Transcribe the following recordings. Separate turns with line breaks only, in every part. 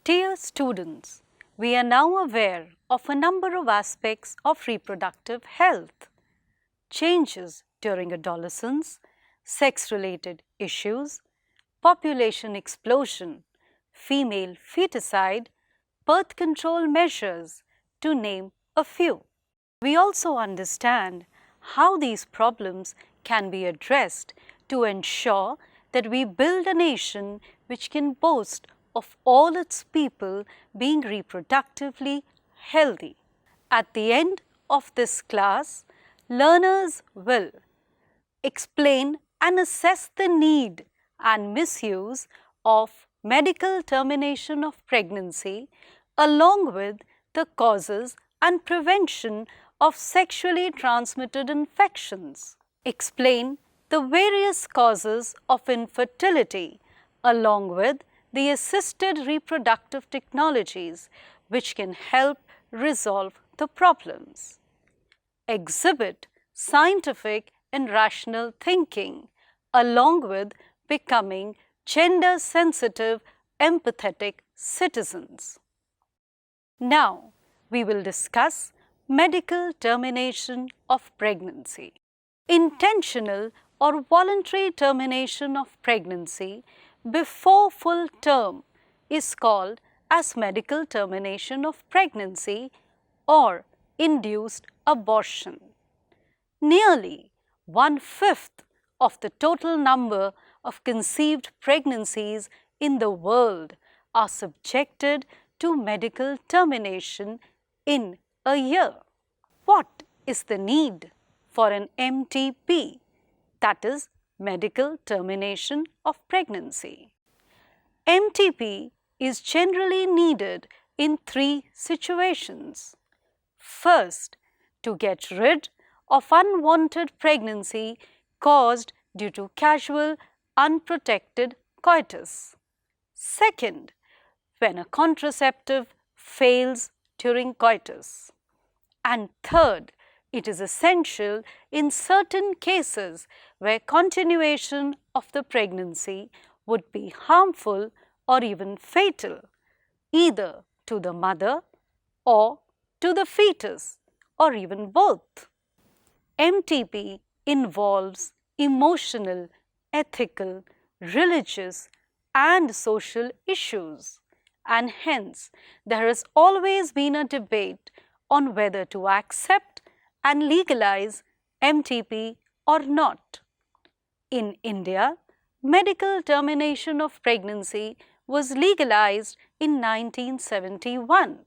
Dear students, we are now aware of a number of aspects of reproductive health. Changes during adolescence, sex-related issues, population explosion, female feticide, birth control measures, to name a few. We also understand how these problems can be addressed to ensure that we build a nation which can boast of all its people being reproductively healthy. At the end of this class, learners will explain and assess the need and misuse of medical termination of pregnancy along with the causes and prevention of sexually transmitted infections. Explain the various causes of infertility along with the assisted reproductive technologies which can help resolve the problems. Exhibit scientific and rational thinking along with becoming gender-sensitive, empathetic citizens. Now, we will discuss medical termination of pregnancy. Intentional or voluntary termination of pregnancy before full term is called as medical termination of pregnancy or induced abortion. Nearly 1/5 of the total number of conceived pregnancies in the world are subjected to medical termination in a year. What is the need for an MTP, that is, medical termination of pregnancy? MTP is generally needed in 3 situations. First, to get rid of unwanted pregnancy caused due to casual, unprotected coitus. Second, when a contraceptive fails during coitus. And third, it is essential in certain cases where continuation of the pregnancy would be harmful or even fatal, either to the mother or to the fetus, or even both. MTP involves emotional, ethical, religious, and social issues, and hence there has always been a debate on whether to accept and legalize MTP or not. In India, medical termination of pregnancy was legalized in 1971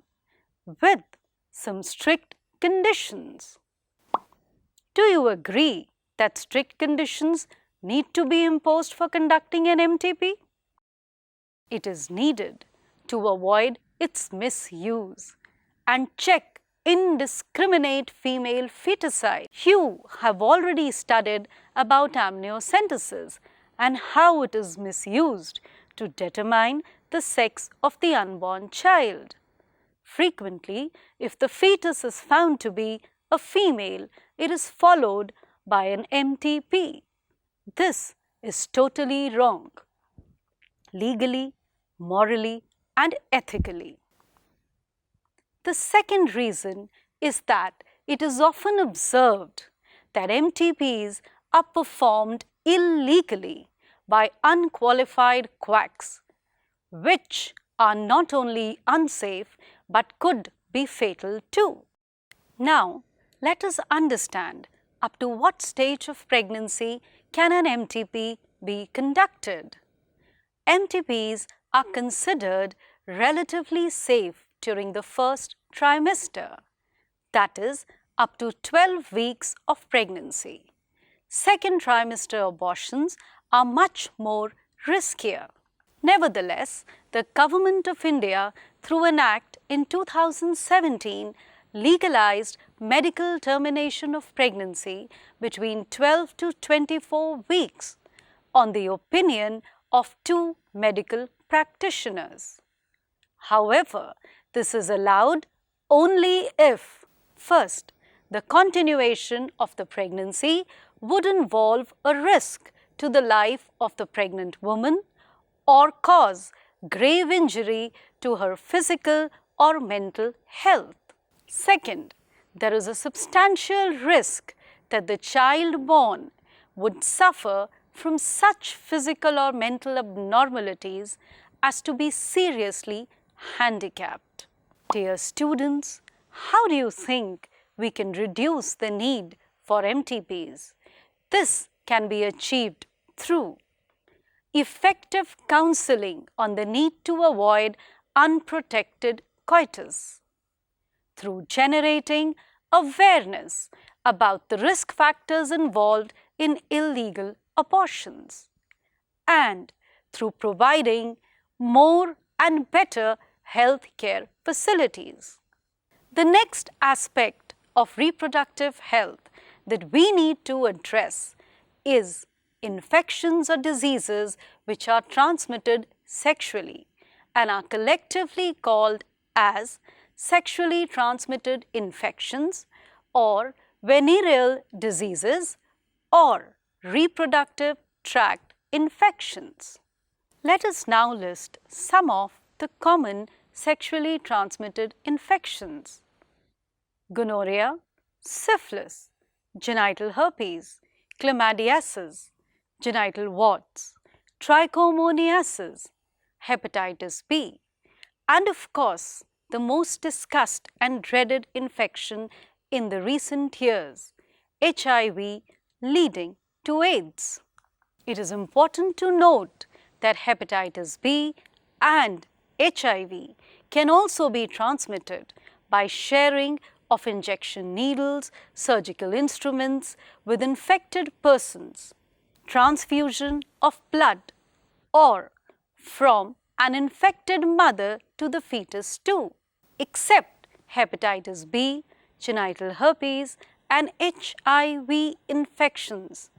with some strict conditions. Do you agree that strict conditions need to be imposed for conducting an MTP? It is needed to avoid its misuse and check indiscriminate female feticide. You have already studied about amniocentesis and how it is misused to determine the sex of the unborn child. Frequently, if the fetus is found to be a female, it is followed by an MTP. This is totally wrong, legally, morally, and ethically. The second reason is that it is often observed that MTPs are performed illegally by unqualified quacks, which are not only unsafe but could be fatal too. Now, let us understand up to what stage of pregnancy can an MTP be conducted. MTPs are considered relatively safe during the first trimester, that is, up to 12 weeks of pregnancy. Second trimester abortions are much more riskier. Nevertheless, the Government of India, through an act in 2017, legalized medical termination of pregnancy between 12 to 24 weeks on the opinion of 2 medical practitioners. However, this is allowed only if, first, the continuation of the pregnancy would involve a risk to the life of the pregnant woman or cause grave injury to her physical or mental health. Second, there is a substantial risk that the child born would suffer from such physical or mental abnormalities as to be seriously handicapped. Dear students, how do you think we can reduce the need for MTPs? This can be achieved through effective counseling on the need to avoid unprotected coitus, through generating awareness about the risk factors involved in illegal abortions, and through providing more and better health care facilities. The next aspect of reproductive health that we need to address is infections or diseases which are transmitted sexually and are collectively called as sexually transmitted infections or venereal diseases or reproductive tract infections. Let us now list some of the common sexually transmitted infections: gonorrhea, syphilis, genital herpes, chlamydiasis, genital warts, trichomoniasis, hepatitis B, and of course, the most discussed and dreaded infection in the recent years, HIV leading to AIDS. It is important to note that hepatitis B and HIV can also be transmitted by sharing of injection needles, surgical instruments with infected persons, transfusion of blood, or from an infected mother to the fetus too. Except hepatitis B, genital herpes, and HIV infections,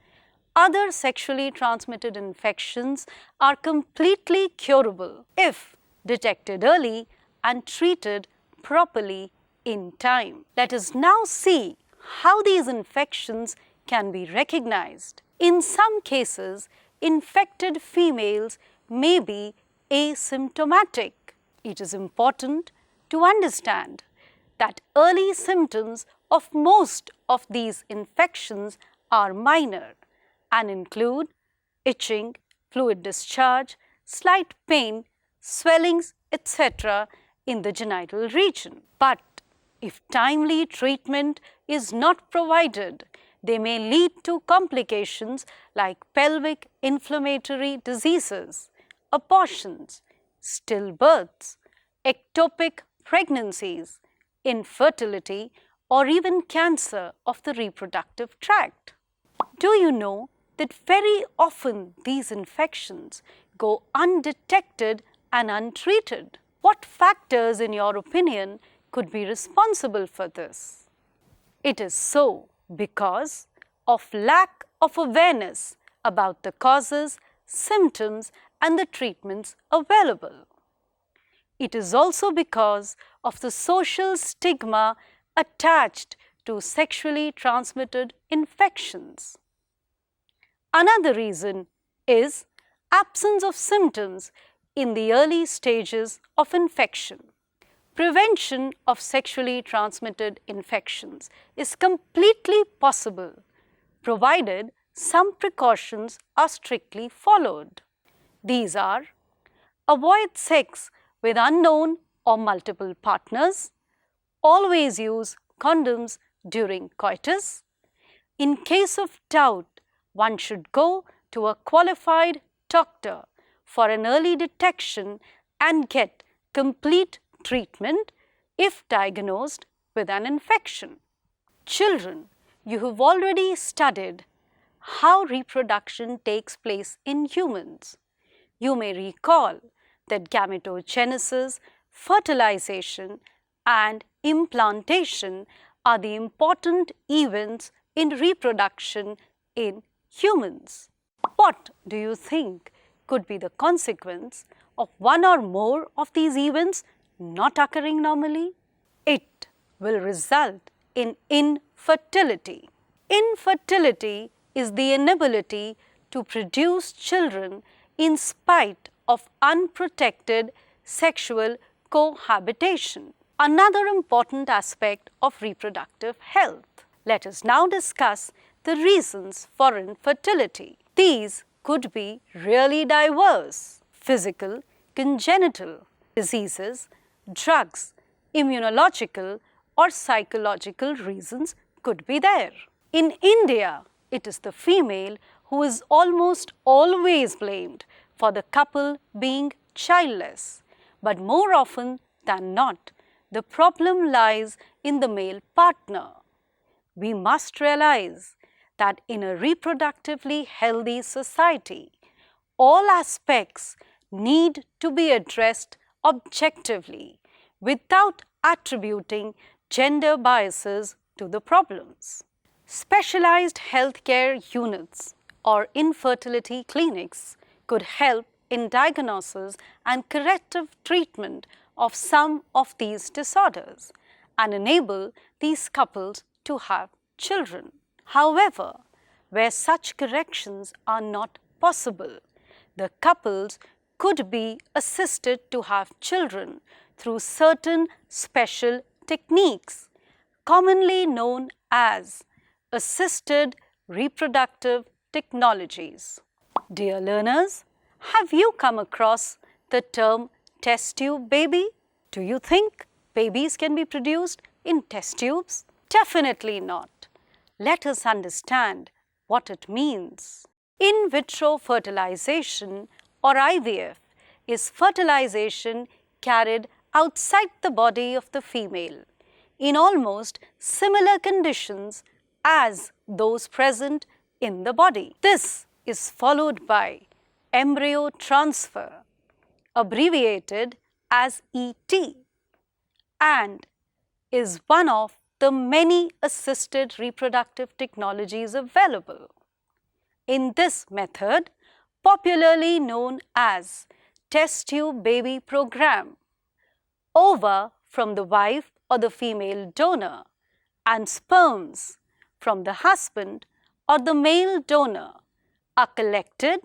other sexually transmitted infections are completely curable if detected early and treated properly in time. Let us now see how these infections can be recognized. In some cases, infected females may be asymptomatic. It is important to understand that early symptoms of most of these infections are minor and include itching, fluid discharge, slight pain, swellings, etc. in the genital region. But if timely treatment is not provided, they may lead to complications like pelvic inflammatory diseases, abortions, stillbirths, ectopic pregnancies, infertility, or even cancer of the reproductive tract. Do you know that very often these infections go undetected and untreated? What factors, in your opinion, could be responsible for this? It is so because of lack of awareness about the causes, symptoms, and the treatments available. It is also because of the social stigma attached to sexually transmitted infections. Another reason is absence of symptoms in the early stages of infection. Prevention of sexually transmitted infections is completely possible, provided some precautions are strictly followed. These are: avoid sex with unknown or multiple partners, always use condoms during coitus. In case of doubt, one should go to a qualified doctor for an early detection and get complete treatment if diagnosed with an infection. Children, you have already studied how reproduction takes place in humans. You may recall that gametogenesis, fertilization, and implantation are the important events in reproduction in humans. What do you think could be the consequence of one or more of these events not occurring normally? It will result in infertility. Infertility is the inability to produce children in spite of unprotected sexual cohabitation. Another important aspect of reproductive health. Let us now discuss the reasons for infertility. These could be really diverse: physical, congenital, diseases, drugs, immunological or psychological reasons could be there. In India, it is the female who is almost always blamed for the couple being childless, but more often than not, the problem lies in the male partner. We must realize that in a reproductively healthy society, all aspects need to be addressed objectively without attributing gender biases to the problems. Specialized healthcare units or infertility clinics could help in diagnosis and corrective treatment of some of these disorders and enable these couples to have children. However, where such corrections are not possible, the couples could be assisted to have children through certain special techniques, commonly known as assisted reproductive technologies. Dear learners, have you come across the term test tube baby? Do you think babies can be produced in test tubes? Definitely not. Let us understand what it means. In vitro fertilization or IVF is fertilization carried outside the body of the female in almost similar conditions as those present in the body. This is followed by embryo transfer, abbreviated as ET, and is one of the many assisted reproductive technologies available. In this method, popularly known as test tube baby program, ova from the wife or the female donor and sperms from the husband or the male donor are collected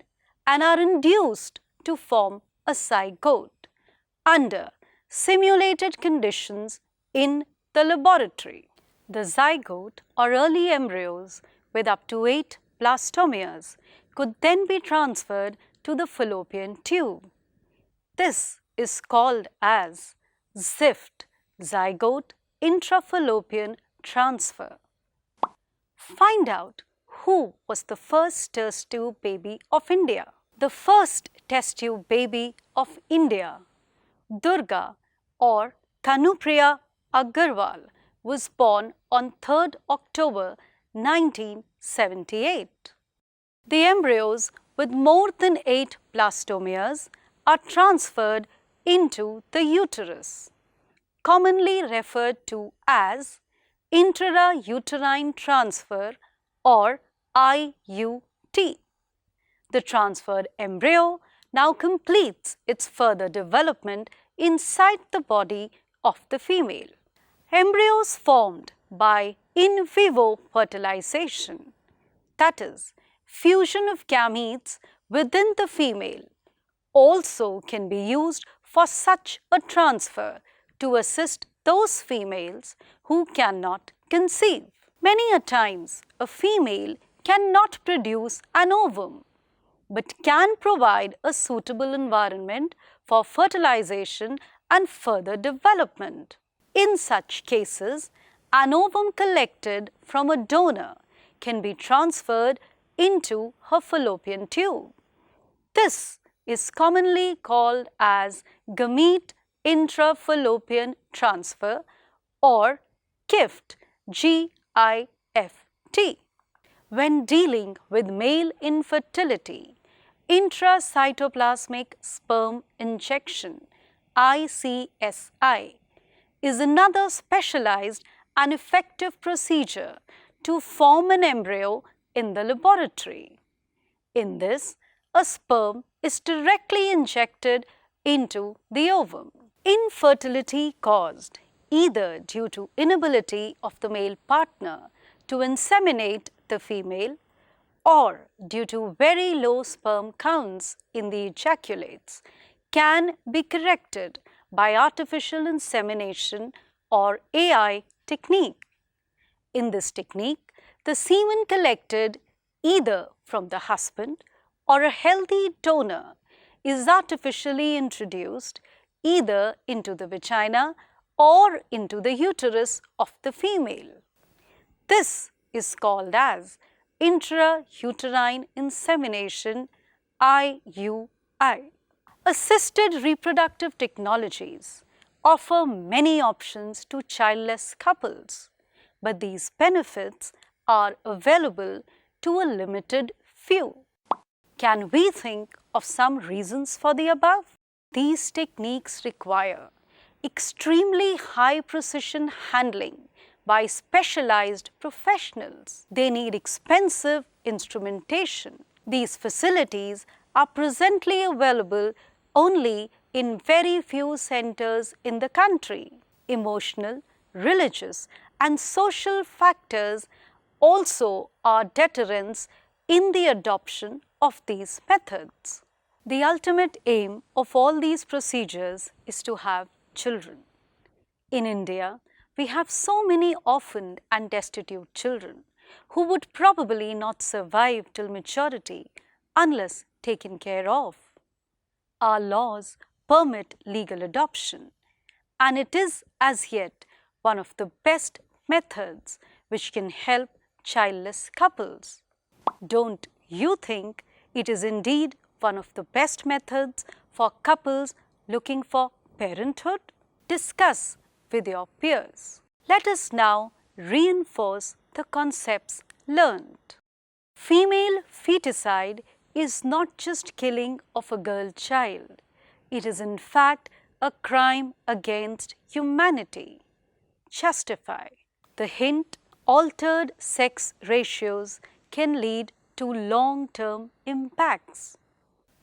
and are induced to form a zygote under simulated conditions in the laboratory. The zygote or early embryos with up to 8 blastomeres could then be transferred to the fallopian tube. This is called as ZIFT, zygote intrafallopian transfer. Find out who was the first test tube baby of India. The first test tube baby of India, Durga or Kanupriya Agarwal, was born on 3rd October 1978. The embryos with more than 8 blastomeres are transferred into the uterus, commonly referred to as intrauterine transfer or IUT. The transferred embryo now completes its further development inside the body of the female. Embryos formed by in vivo fertilization, that is, fusion of gametes within the female, also can be used for such a transfer to assist those females who cannot conceive. Many a times, a female cannot produce an ovum, but can provide a suitable environment for fertilization and further development. In such cases, an ovum collected from a donor can be transferred into her fallopian tube. This is commonly called as gamete intrafallopian transfer or GIFT, G-I-F-T. When dealing with male infertility, intracytoplasmic sperm injection, ICSI, is another specialized and effective procedure to form an embryo in the laboratory. In this, a sperm is directly injected into the ovum. Infertility caused either due to inability of the male partner to inseminate the female or due to very low sperm counts in the ejaculates can be corrected by artificial insemination or AI technique. In this technique, the semen collected either from the husband or a healthy donor is artificially introduced either into the vagina or into the uterus of the female. This is called as intrauterine insemination, IUI. Assisted reproductive technologies offer many options to childless couples, but these benefits are available to a limited few. Can we think of some reasons for the above? These techniques require extremely high precision handling by specialized professionals. They need expensive instrumentation. These facilities are presently available only in very few centers in the country. Emotional, religious, and social factors also are deterrents in the adoption of these methods. The ultimate aim of all these procedures is to have children. In India, we have so many orphaned and destitute children who would probably not survive till maturity unless taken care of. Our laws permit legal adoption, and it is as yet one of the best methods which can help childless couples. Don't you think it is indeed one of the best methods for couples looking for parenthood? Discuss with your peers. Let us now reinforce the concepts learned. Female feticide is not just killing of a girl child. It is in fact a crime against humanity. Justify. The hint, altered sex ratios can lead to long-term impacts.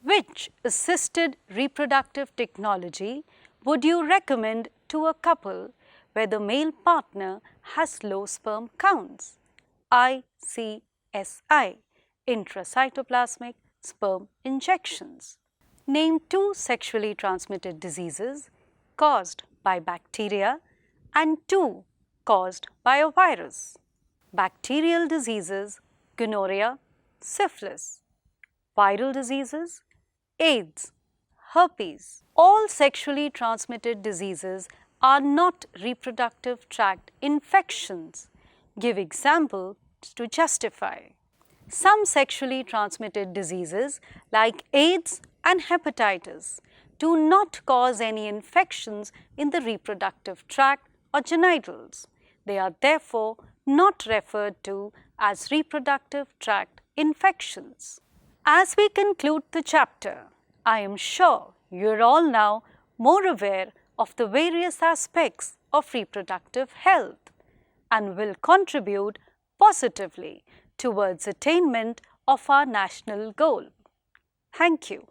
Which assisted reproductive technology would you recommend to a couple where the male partner has low sperm counts? ICSI, intracytoplasmic sperm injections. Name 2 sexually transmitted diseases caused by bacteria and 2 caused by a virus. Bacterial diseases, gonorrhea, syphilis. Viral diseases, AIDS, herpes. All sexually transmitted diseases are not reproductive tract infections. Give examples to justify. Some sexually transmitted diseases like AIDS and hepatitis do not cause any infections in the reproductive tract or genitals. They are therefore not referred to as reproductive tract infections. As we conclude the chapter, I am sure you are all now more aware of the various aspects of reproductive health and will contribute positively towards attainment of our national goal. Thank you.